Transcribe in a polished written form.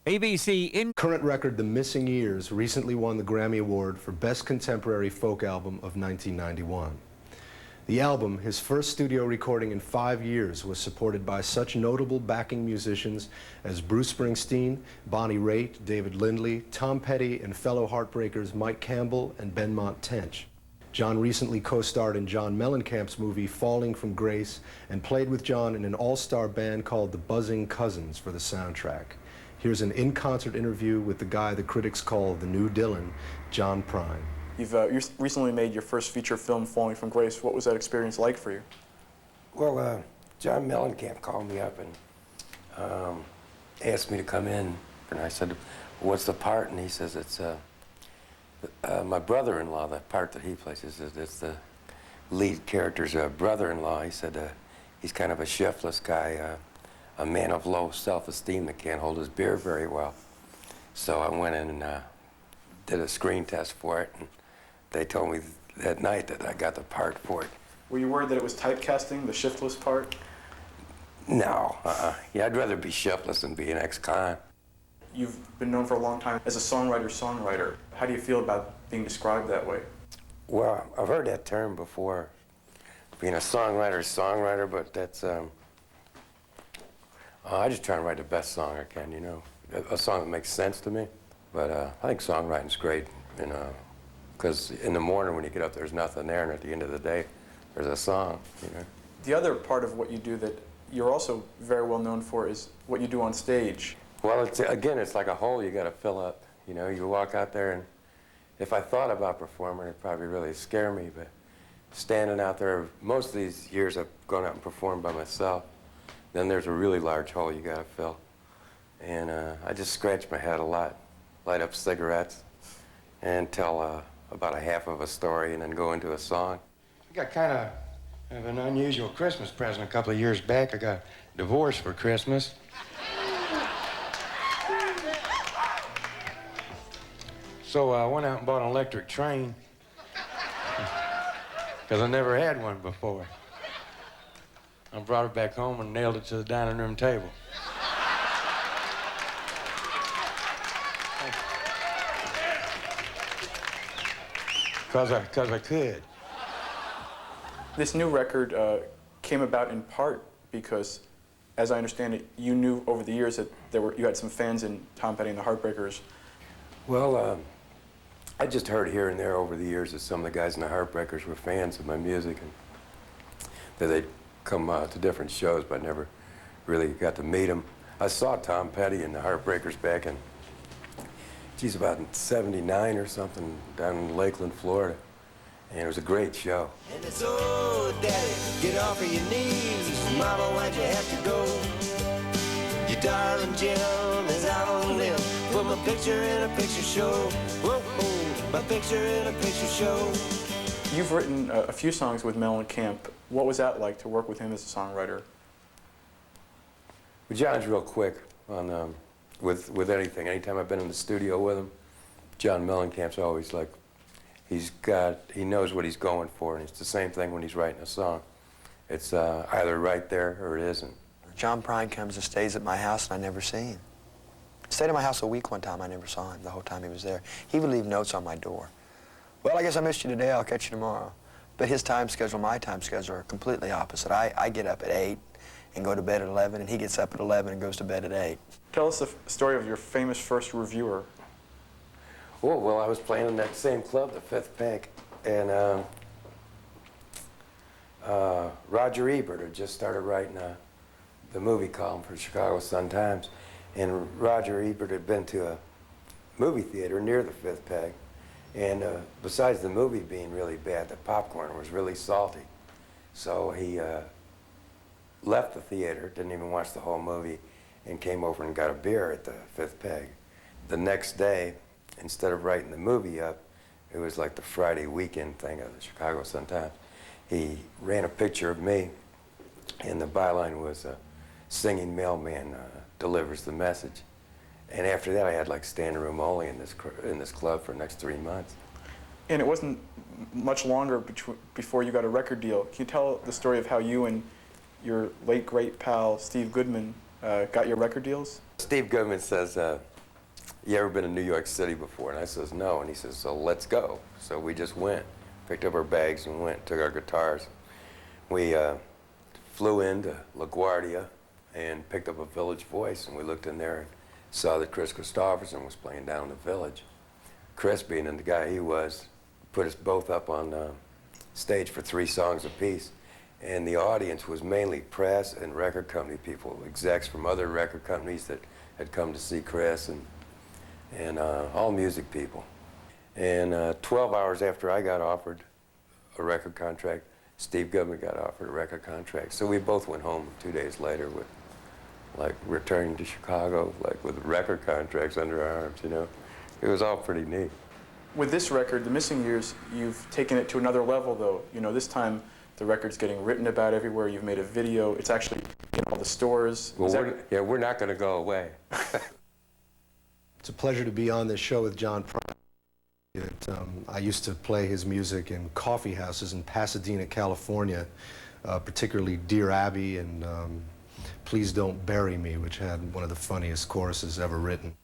ABC in Current record, The Missing Years, recently won the Grammy Award for Best Contemporary Folk Album of 1991. The album, his first studio recording in 5 years, was supported by such notable backing musicians as Bruce Springsteen, Bonnie Raitt, David Lindley, Tom Petty, and fellow Heartbreakers Mike Campbell and Benmont Tench. John recently co-starred in John Mellencamp's movie Falling from Grace and played with John in an all-star band called the Buzzing Cousins for the soundtrack. Here's an in-concert interview with the guy the critics call the new Dylan, John Prine. You've recently made your first feature film, Falling from Grace. What was that experience like for you? Well, John Mellencamp called me up and asked me to come in, and I said, "What's the part?" And he says, "It's my brother-in-law, the part that he plays. It's the lead character's brother-in-law." He said, "He's kind of a shiftless guy, a man of low self-esteem that can't hold his beer very well." So I went in and did a screen test for it, and they told me that night that I got the part for it. Were you worried that it was typecasting, the shiftless part? No, yeah, I'd rather be shiftless than be an ex-con. You've been known for a long time as a songwriter. How do you feel about being described that way? Well, I've heard that term before, being a songwriter, but that's, I just try and write the best song I can, you know, a song that makes sense to me. But I think songwriting's great, you know, because in the morning when you get up, there's nothing there, and at the end of the day, there's a song, you know. The other part of what you do that you're also very well known for is what you do on stage. Well, it's like a hole you got to fill up. You know, you walk out there, and if I thought about performing, it'd probably really scare me. But standing out there, most of these years I've gone out and performed by myself. Then there's a really large hole you got to fill. And I just scratch my head a lot, light up cigarettes, and tell about a half of a story, and then go into a song. I got kind of an unusual Christmas present a couple of years back. I got divorced for Christmas. So I went out and bought an electric train, because I never had one before. I brought it back home and nailed it to the dining room table. Because I could. This new record came about in part because, as I understand it, you knew over the years that you had some fans in Tom Petty and the Heartbreakers. Well, I just heard here and there over the years that some of the guys in the Heartbreakers were fans of my music, and that they'd come to different shows, but I never really got to meet them. I saw Tom Petty and the Heartbreakers back in, geez, about in '79 or something, down in Lakeland, Florida. And it was a great show. And it's, "Oh, Daddy, get off of your knees. Mama, why'd you have to go? Your darling Jim is out on a limb. Put my picture in a picture show. Whoa, whoa, my picture in a picture show." You've written a few songs with Mellencamp. What was that like to work with him as a songwriter? Well, John's real quick on with anything. Anytime I've been in the studio with him, John Mellencamp's always like, he knows what he's going for, and it's the same thing when he's writing a song. It's either right there or it isn't. John Prine comes and stays at my house, and I never see him. Stayed at my house a week one time. I never saw him the whole time he was there. He would leave notes on my door. "Well, I guess I missed you today. I'll catch you tomorrow." But his time schedule, my time schedule are completely opposite. I get up at 8 and go to bed at 11, and he gets up at 11 and goes to bed at 8. Tell us the story of your famous first reviewer. Oh, well, I was playing in that same club, the Fifth Peg, and Roger Ebert had just started writing the movie column for the Chicago Sun-Times, and Roger Ebert had been to a movie theater near the Fifth Peg, and besides the movie being really bad, the popcorn was really salty. So he left the theater, didn't even watch the whole movie, and came over and got a beer at the Fifth Peg. The next day, instead of writing the movie up, it was like the Friday weekend thing of the Chicago Sun-Times. He ran a picture of me, and the byline was, "Singing mailman delivers the message." And after that, I had like standing room only in this club for the next 3 months. And it wasn't much longer before you got a record deal. Can you tell the story of how you and your late great pal Steve Goodman got your record deals? Steve Goodman says, you ever been to New York City before? And I says, no. And he says, so let's go. So we just went, picked up our bags and went, took our guitars. We flew into LaGuardia and picked up a Village Voice, and we looked in there and saw that Chris Christopherson was playing down in the Village. Chris, being the guy he was, put us both up on stage for 3 songs apiece. And the audience was mainly press and record company people, execs from other record companies that had come to see Chris, and all music people. And 12 hours after I got offered a record contract, Steve Goodman got offered a record contract. So we both went home 2 days later with, like, returning to Chicago, like, with record contracts under our arms, you know. It was all pretty neat. With this record, The Missing Years, you've taken it to another level, though. You know, this time the record's getting written about everywhere. You've made a video. It's actually in all the stores. Well, we're not going to go away. It's a pleasure to be on this show with John Prine. I used to play his music in coffee houses in Pasadena, California, particularly Dear Abby and Please Don't Bury Me, which had one of the funniest choruses ever written.